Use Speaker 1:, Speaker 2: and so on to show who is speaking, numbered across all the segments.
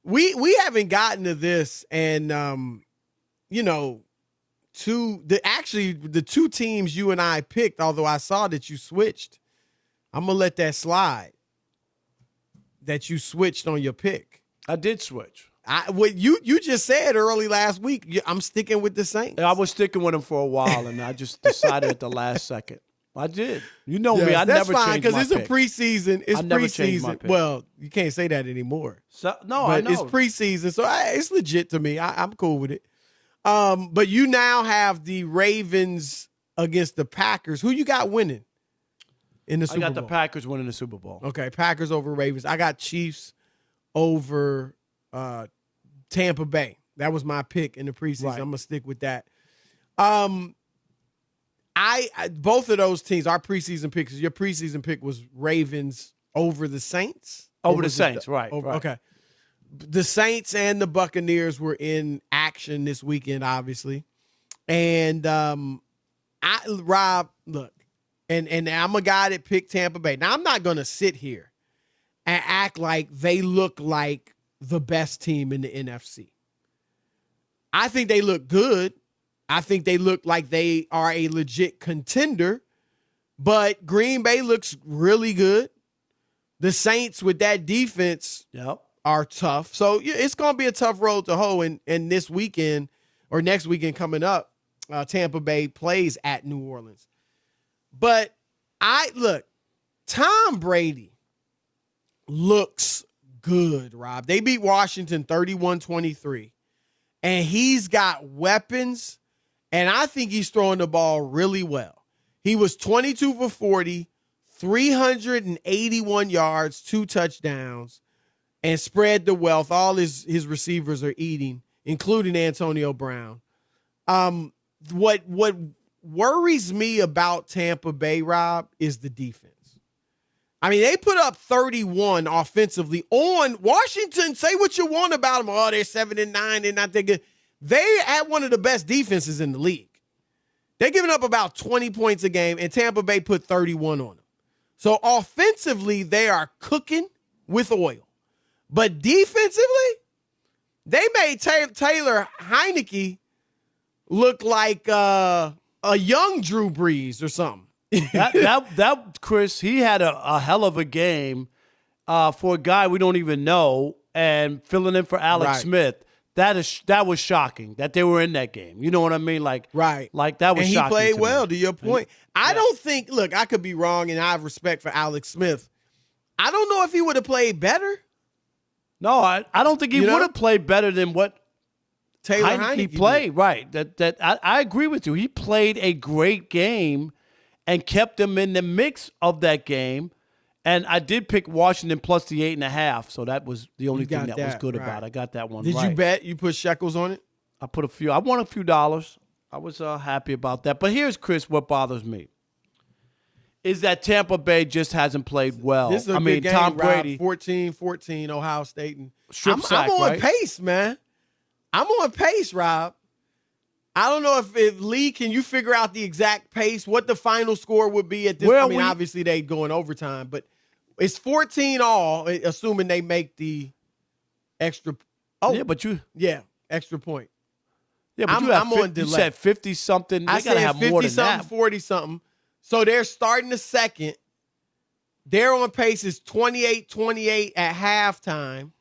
Speaker 1: we haven't gotten to this, and the two teams you and I picked, although I saw that you switched, I'm gonna let that slide. That you switched on your pick.
Speaker 2: I did switch.
Speaker 1: What you just said early last week, I'm sticking with the Saints.
Speaker 2: I was sticking with them for a while, and I just decided at the last second. I did. You know me. I never changed my pick.
Speaker 1: That's fine, because it's a preseason. It's preseason. Well, you can't say that anymore.
Speaker 2: I know.
Speaker 1: It's preseason, so it's legit to me. I'm cool with it. But you now have the Ravens against the Packers. Who you got winning in the Super Bowl?
Speaker 2: I got the Packers winning the Super Bowl.
Speaker 1: Okay, Packers over Ravens. I got Chiefs over Tampa Bay. That was my pick in the preseason. Right. I'm going to stick with that. Both of those teams, our preseason picks, your preseason pick was Ravens over the Saints?
Speaker 2: Over the Saints, right.
Speaker 1: Okay. The Saints and the Buccaneers were in action this weekend, obviously. And Rob, look, and I'm a guy that picked Tampa Bay. Now, I'm not going to sit here and act like they look like the best team in the NFC. I think they look good. I think they look like they are a legit contender, but Green Bay looks really good. The Saints with that defense are tough. So it's going to be a tough road to hoe. And this weekend or next weekend coming up, Tampa Bay plays at New Orleans. But Tom Brady looks good, Rob. They beat Washington 31-23, and he's got weapons, and I think he's throwing the ball really well. He was 22 for 40, 381 yards, 2 touchdowns, and spread the wealth. All his receivers are eating, including Antonio Brown. What worries me about Tampa Bay, Rob, is the defense. I mean, they put up 31 offensively on Washington. Say what you want about them. Oh, they're 7-9. They're not that good. They had one of the best defenses in the league. They're giving up about 20 points a game, and Tampa Bay put 31 on them. So offensively, they are cooking with oil. But defensively, they made Taylor Heineke look like a young Drew Brees or something.
Speaker 2: that Chris, he had a hell of a game for a guy we don't even know, and filling in for Alex Smith. That was shocking that they were in that game. You know what I mean? Like that was
Speaker 1: and
Speaker 2: shocking.
Speaker 1: He played well,
Speaker 2: me.
Speaker 1: To your point. I don't think, look, I could be wrong, and I have respect for Alex Smith. I don't know if he would have played better.
Speaker 2: No, I don't think he would have played better than what
Speaker 1: Taylor Heineke
Speaker 2: played. Right. That I agree with you. He played a great game and kept them in the mix of that game. And I did pick Washington plus the 8.5, so that was the only thing that was good about it. I got that one right.
Speaker 1: Did you bet? You put shekels on it?
Speaker 2: I won a few dollars. I was happy about that. But here's, Chris, what bothers me is that Tampa Bay just hasn't played well.
Speaker 1: This is a good game, Tom Brady. 14-14, Ohio State. And I'm on pace, man. I'm on pace, Rob. I don't know if Lee, can you figure out the exact pace, what the final score would be at this? Obviously they go in overtime, but it's 14 all, assuming they make the extra. Extra point.
Speaker 2: Yeah, but I'm on delay. You said 50-something.
Speaker 1: I said 50-something, 40-something. So they're starting the second. They're on pace is 28-28 at halftime.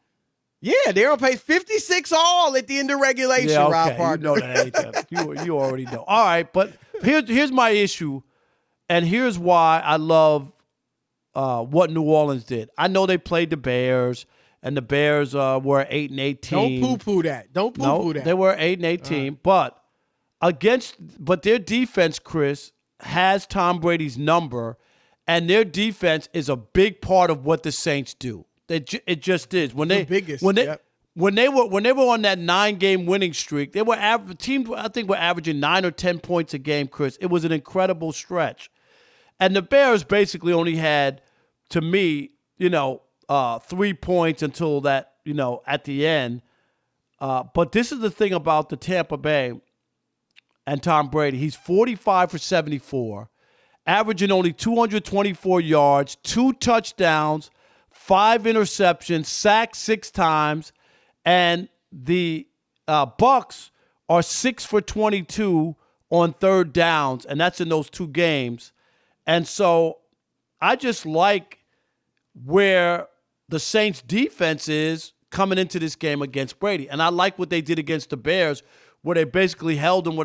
Speaker 1: Yeah, they're on pace 56 all at the end of regulation, Rob Parker.
Speaker 2: You know that ain't that. You already know. All right, but here's my issue, and here's why I love what New Orleans did. I know they played the Bears, and the Bears were 8-8 team.
Speaker 1: Don't poo-poo that. Don't poo-poo that.
Speaker 2: They were 8-8 team, but their defense, Chris, has Tom Brady's number, and their defense is a big part of what the Saints do. It just is. When they were on that 9-game winning streak, they were teams I think were averaging 9 or 10 points a game, Chris. It was an incredible stretch. And the Bears basically only had, to me, 3 points until that, at the end. But this is the thing about the Tampa Bay and Tom Brady. He's 45 for 74, averaging only 224 yards, 2 touchdowns, 5 interceptions, sacked 6 times, and the Bucs are 6 for 22 on third downs, and that's in those two games. And so I just like where the Saints defense is coming into this game against Brady. And I like what they did against the Bears, where they basically held them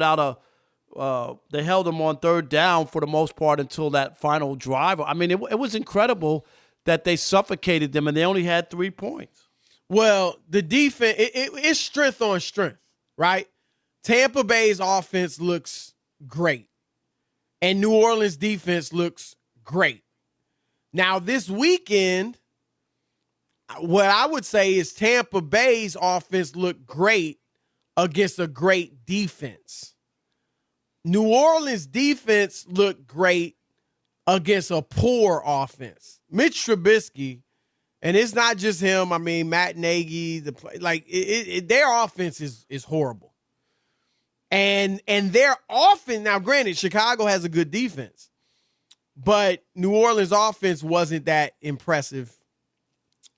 Speaker 2: they held them on third down for the most part until that final drive. I mean, it was incredible that they suffocated them and they only had 3 points.
Speaker 1: Well, the defense, it's strength on strength, right? Tampa Bay's offense looks great, and New Orleans' defense looks great. Now, this weekend, what I would say is Tampa Bay's offense looked great against a great defense. New Orleans' defense looked great against a poor offense. Mitch Trubisky, and it's not just him. I mean, Matt Nagy, their offense is horrible. And their offense, now granted, Chicago has a good defense, but New Orleans' offense wasn't that impressive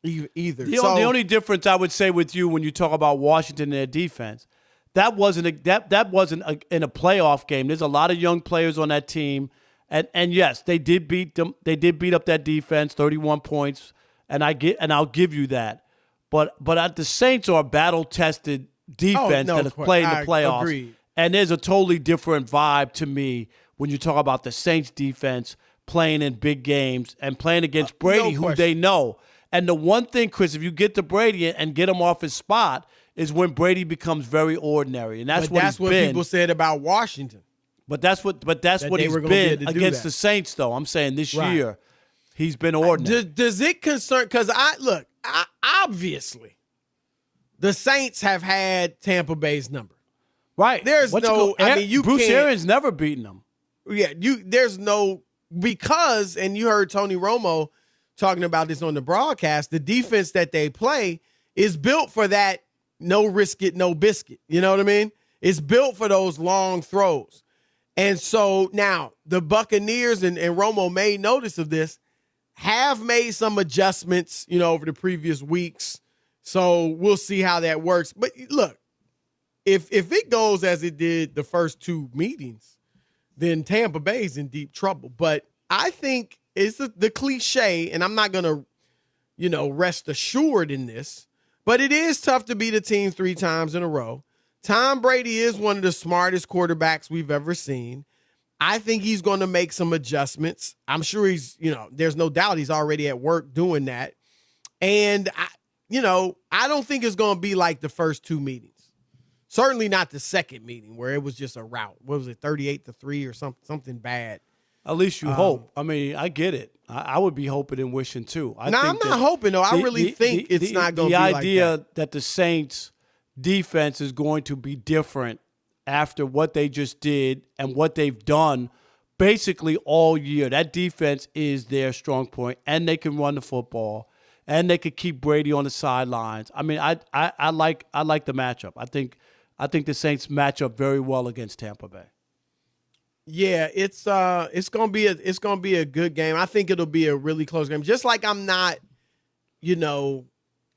Speaker 1: either.
Speaker 2: The only difference I would say with you when you talk about Washington and their defense, that wasn't in a playoff game. There's a lot of young players on that team, and yes, they did beat them. They did beat up that defense, 31 points, and I'll give you that. But the Saints are a battle-tested defense that has played in the playoffs.
Speaker 1: Agreed.
Speaker 2: And there's a totally different vibe to me when you talk about the Saints defense playing in big games and playing against Brady, who they know. And the one thing, Chris, if you get to Brady and get him off his spot, is when Brady becomes very ordinary. And that's what
Speaker 1: people said about Washington.
Speaker 2: But that's what he's been against the Saints, though. I'm saying this year he's been ordinary.
Speaker 1: Does it concern? Because obviously the Saints have had Tampa Bay's number.
Speaker 2: Right.
Speaker 1: There's
Speaker 2: Bruce Arians never beaten them.
Speaker 1: Yeah, there's no, because, and you heard Tony Romo talking about this on the broadcast, the defense that they play is built for that no risk it, no biscuit. You know what I mean? It's built for those long throws. And so now the Buccaneers, and Romo made notice of this, have made some adjustments, over the previous weeks. So we'll see how that works. But look, if it goes as it did the first two meetings, then Tampa Bay's in deep trouble. But I think it's the cliche, and I'm not going to, rest assured in this, but it is tough to beat a team 3 times in a row. Tom Brady is one of the smartest quarterbacks we've ever seen. I think he's going to make some adjustments. I'm sure he's, there's no doubt he's already at work doing that. And, I don't think it's going to be like the first 2 meetings. Certainly not the second meeting where it was just a rout. What was it, 38-3 or something bad?
Speaker 2: At least you hope. I mean, I get it. I would be hoping and wishing too.
Speaker 1: I'm not hoping, though. I really think it's not going to be like that.
Speaker 2: The idea that the Saints defense is going to be different after what they just did and what they've done basically all year. That defense is their strong point, and they can run the football, and they could keep Brady on the sidelines. I mean, I like the matchup. I think the Saints match up very well against Tampa Bay.
Speaker 1: Yeah, it's gonna be a good game. I think it'll be a really close game. Just like I'm not,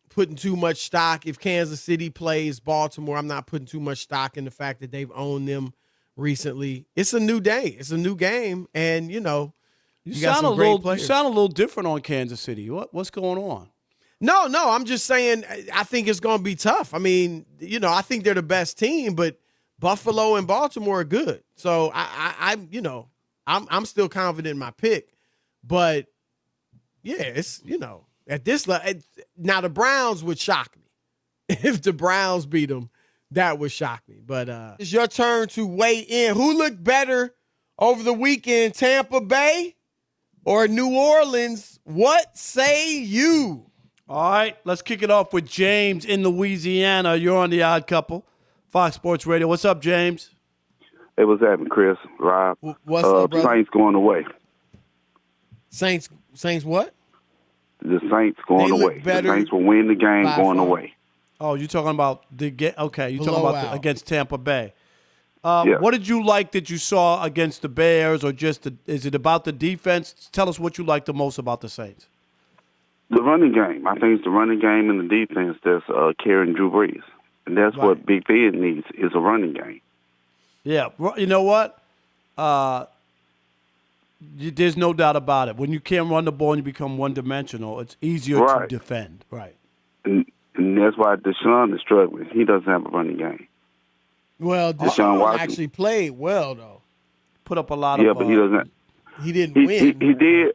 Speaker 1: putting too much stock. If Kansas City plays Baltimore, I'm not putting too much stock in the fact that they've owned them recently. It's a new day. It's a new game, and you got some great players.
Speaker 2: You sound a little different on Kansas City. What's going on?
Speaker 1: No, I'm just saying I think it's going to be tough. I mean, I think they're the best team, but Buffalo and Baltimore are good. So I'm still confident in my pick. But yeah, it's at this level. Now the Browns would shock me. If the Browns beat them, that would shock me. But it's your turn to weigh in. Who looked better over the weekend, Tampa Bay or New Orleans? What say you?
Speaker 2: All right, let's kick it off with James in Louisiana. You're on The Odd Couple, Fox Sports Radio. What's up, James?
Speaker 3: Hey, what's happening, Chris? Rob?
Speaker 1: What's up, brother?
Speaker 3: Saints going away.
Speaker 1: Saints what?
Speaker 3: The Saints going away. The Saints will win the game going away.
Speaker 2: Oh, you're talking about the game. Okay, you're talking about against Tampa Bay.
Speaker 3: Yeah.
Speaker 2: What did you like that you saw against the Bears, or is it about the defense? Tell us what you like the most about the Saints.
Speaker 3: The running game. I think it's the running game and the defense that's carrying Drew Brees. And that's what Big Ben needs is a running game.
Speaker 2: Yeah. You know what? There's no doubt about it. When you can't run the ball and you become one-dimensional, it's easier to defend. Right.
Speaker 3: And that's why Deshaun is struggling. He doesn't have a running game.
Speaker 1: Well, Deshaun actually played well, though.
Speaker 2: Put up a lot of...
Speaker 3: Yeah, but he doesn't...
Speaker 1: He didn't win.
Speaker 3: He did,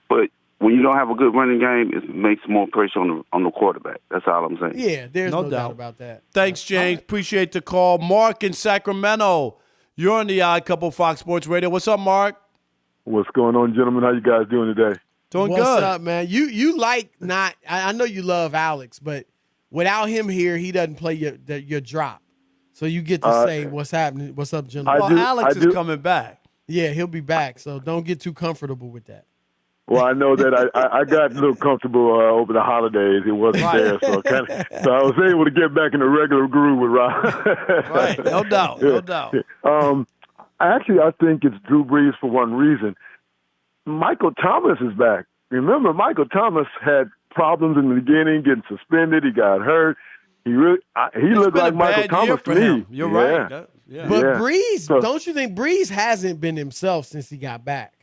Speaker 3: but when you don't have a good running game, it makes more pressure on the quarterback. That's all I'm saying.
Speaker 1: Yeah, there's no doubt about that.
Speaker 2: Thanks, James. Appreciate the call. Mark in Sacramento. You're on the Odd Couple Fox Sports Radio. What's up, Mark?
Speaker 4: What's going on, gentlemen? How you guys doing today?
Speaker 2: Doing good.
Speaker 1: What's up, man? You like not? I know you love Alex, but without him here, he doesn't play your drop. So you get to say what's happening. What's up, gentlemen?
Speaker 2: Well, Alex is coming back.
Speaker 1: Yeah, he'll be back. So don't get too comfortable with that.
Speaker 4: Well, I know that I got a little comfortable over the holidays. It wasn't there, so I was able to get back in the regular groove with Rob.
Speaker 2: Right, no doubt, no doubt.
Speaker 4: I think it's Drew Brees for one reason. Michael Thomas is back. Remember, Michael Thomas had problems in the beginning, getting suspended. He got hurt. He looked like Michael Thomas to me.
Speaker 2: You're right. Yeah.
Speaker 1: But Brees, don't you think Brees hasn't been himself since he got back?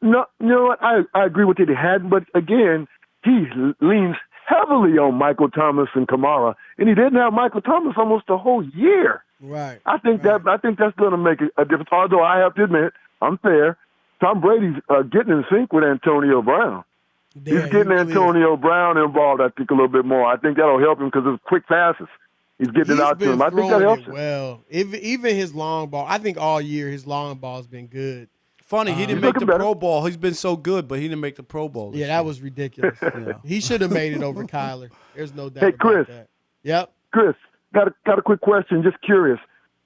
Speaker 4: No, you know what? I agree with it. He hadn't, but again, he leans heavily on Michael Thomas and Kamara, and he didn't have Michael Thomas almost the whole year.
Speaker 1: Right.
Speaker 4: I think that's going to make a difference. Although I have to admit, I'm fair. Tom Brady's getting in sync with Antonio Brown. Yeah, he's getting Antonio Brown involved, I think, a little bit more. I think that'll help him because of quick passes. He's getting it out to him. I think that helps him.
Speaker 1: Well, even his long ball, I think all year his long ball's been good.
Speaker 2: Funny, he didn't make the Pro Bowl. He's been so good, but he didn't make the Pro Bowl.
Speaker 1: Yeah, that was ridiculous. He should have made it over Kyler. There's no doubt
Speaker 4: about
Speaker 1: Chris, that. Yep.
Speaker 4: Chris, got a quick question. Just curious.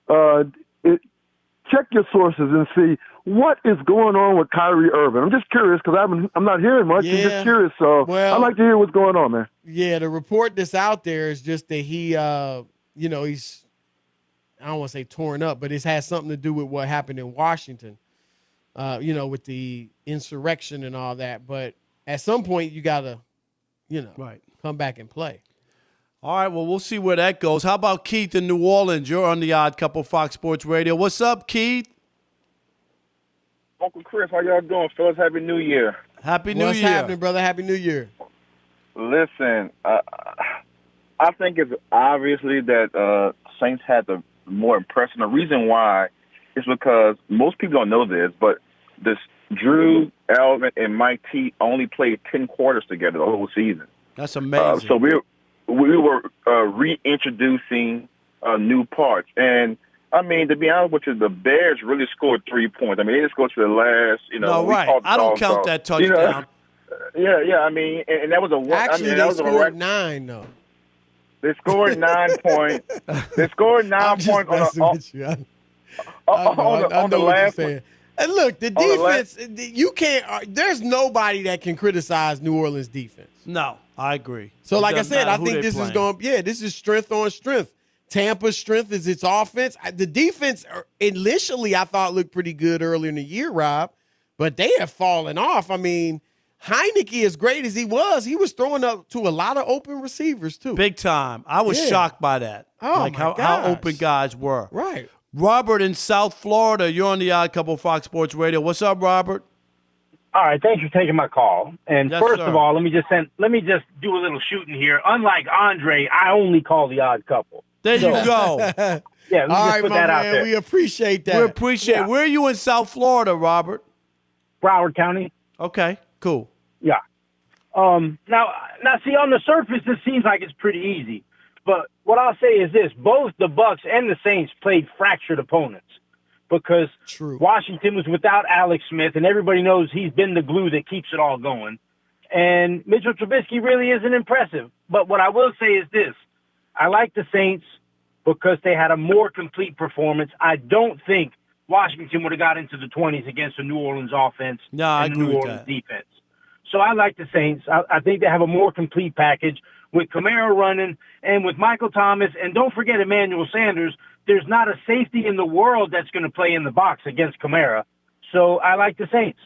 Speaker 4: Check your sources and see what is going on with Kyrie Irving. I'm just curious because I'm not hearing much. I'm just curious. So I'd like to hear what's going on, man.
Speaker 1: Yeah, the report that's out there is just that he, he's, I don't want to say torn up, but it has something to do with what happened in Washington, with the insurrection and all that. But at some point, you got to, come back and play.
Speaker 2: All right, well, we'll see where that goes. How about Keith in New Orleans? You're on the Odd Couple Fox Sports Radio. What's up, Keith?
Speaker 5: Uncle Chris, how y'all doing, fellas? Happy New Year.
Speaker 2: Happy New Year.
Speaker 1: What's happening, brother? Happy New Year.
Speaker 5: Listen, I think it's obviously that Saints had the more impressive. The reason why is because most people don't know this, but this Drew, Alvin, and Mike T only played 10 quarters together the whole season.
Speaker 2: That's amazing.
Speaker 5: So we were reintroducing new parts. And, I mean, to be honest with you, the Bears really scored 3 points. I mean, they just go to the last,
Speaker 2: No, right. I don't count that touchdown.
Speaker 5: Yeah. I mean, and that was a...
Speaker 1: Actually, they scored 9, though.
Speaker 5: They scored 9 points. They scored 9 points on the last one.
Speaker 1: And look, the defense, you can't, there's nobody that can criticize New Orleans defense.
Speaker 2: No, I agree.
Speaker 1: So like I said, I think this is this is strength on strength. Tampa's strength is its offense. The defense initially I thought looked pretty good earlier in the year, Rob, but they have fallen off. I mean, Heineke, as great as he was throwing up to a lot of open receivers too.
Speaker 2: Big time. I was shocked by that.
Speaker 1: Oh,
Speaker 2: how open guys were.
Speaker 1: Right.
Speaker 2: Robert in South Florida, you're on the Odd Couple Fox Sports Radio. What's up, Robert?
Speaker 6: All right, thanks for taking my call. And first
Speaker 2: sir.
Speaker 6: of all, let me just do a little shooting here. Unlike Andre, I only call the Odd Couple.
Speaker 2: There you go.
Speaker 6: Yeah,
Speaker 1: all right, my man. We appreciate that.
Speaker 2: We appreciate it. Where are you in South Florida, Robert?
Speaker 6: Broward County.
Speaker 2: Okay, cool.
Speaker 6: Yeah. Now, see, on the surface, this seems like it's pretty easy. But what I'll say is this: both the Bucs and the Saints played fractured opponents because Washington was without Alex Smith, and everybody knows he's been the glue that keeps it all going. And Mitchell Trubisky really isn't impressive. But what I will say is this: I like the Saints because they had a more complete performance. I don't think Washington would have got into the 20s against the New Orleans offense and the New Orleans defense. So I like the Saints. I think they have a more complete package with Kamara running and with Michael Thomas. And don't forget Emmanuel Sanders. There's not a safety in the world that's going to play in the box against Kamara. So I like the Saints.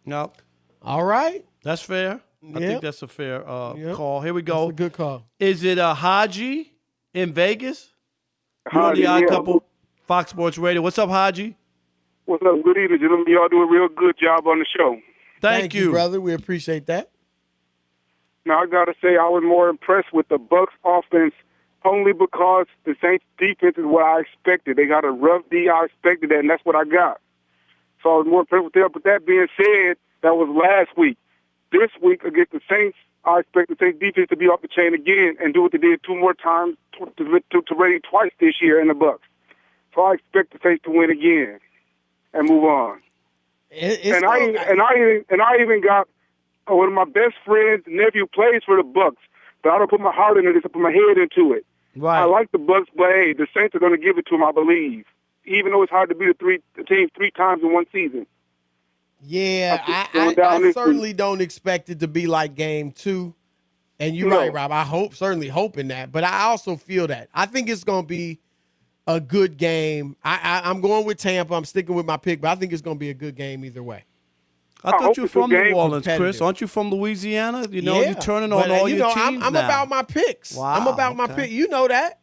Speaker 2: No.
Speaker 1: All right.
Speaker 2: That's fair. I think that's a fair call. Here we go.
Speaker 1: That's a good call.
Speaker 2: Is it Haji in Vegas? You're on
Speaker 7: Haji,
Speaker 2: the Odd
Speaker 7: yeah.
Speaker 2: Couple, Fox Sports Radio. What's up, Haji?
Speaker 7: What's up? Good evening, gentlemen. Y'all do a real good job on the show.
Speaker 2: Thank you,
Speaker 1: brother. We appreciate that.
Speaker 7: Now, I got to say, I was more impressed with the Bucs offense only because the Saints defense is what I expected. They got a rough D. I expected that, and that's what I got. So I was more impressed with them. But that being said, that was last week. This week against the Saints, I expect the Saints defense to be off the chain again and do what they did 2 more times to Brady twice this year in the Bucs. So I expect the Saints to win again and move on. I even got one of my best friends' nephew plays for the Bucs, but I don't put my heart into this. I put my head into it.
Speaker 2: Right.
Speaker 7: I like the Bucs, but hey, the Saints are going to give it to them, I believe, even though it's hard to beat the team 3 times in one season.
Speaker 1: Yeah, I certainly don't expect it to be like game 2. And you're right, Rob. Certainly hoping that. But I also feel that. I think it's going to be a good game. I'm going with Tampa. I'm sticking with my pick, but I think it's going to be a good game either way.
Speaker 2: I thought you were from New Orleans, Chris. Aren't you from Louisiana? You know, you're turning on all your teams
Speaker 1: I'm
Speaker 2: now.
Speaker 1: about my picks.
Speaker 2: Wow,
Speaker 1: I'm about my pick. You know that.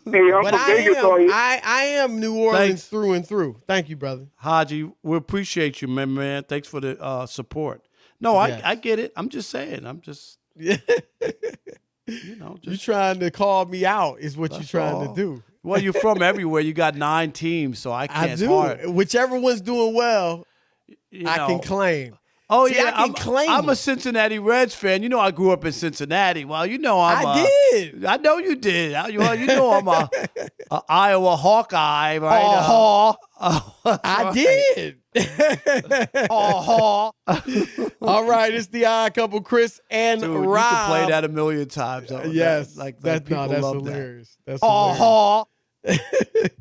Speaker 7: Hey, I'm
Speaker 1: but
Speaker 7: from Vegas,
Speaker 1: I am New Orleans through and through. Thank you, brother.
Speaker 2: Haji, we appreciate you, man. Thanks for the support. No, I get it. I'm just saying. I'm just,
Speaker 1: you trying to call me out is what you're trying to do.
Speaker 2: Well, you're from everywhere. You got 9 teams, so I can't.
Speaker 1: I do. Whichever one's doing well, I can claim.
Speaker 2: Oh,
Speaker 1: See,
Speaker 2: yeah,
Speaker 1: I can claim.
Speaker 2: I'm a Cincinnati Reds fan. You know I grew up in Cincinnati. Well, you know
Speaker 1: I did.
Speaker 2: I know you did. Well, you know I'm a Iowa Hawkeye, right?
Speaker 1: I did.
Speaker 2: All
Speaker 1: right, it's the Odd Couple, Chris and
Speaker 2: Dude,
Speaker 1: Rob.
Speaker 2: You can play that a million times.
Speaker 1: Yes,
Speaker 2: that's
Speaker 1: hilarious.
Speaker 2: That.
Speaker 1: That's hilarious.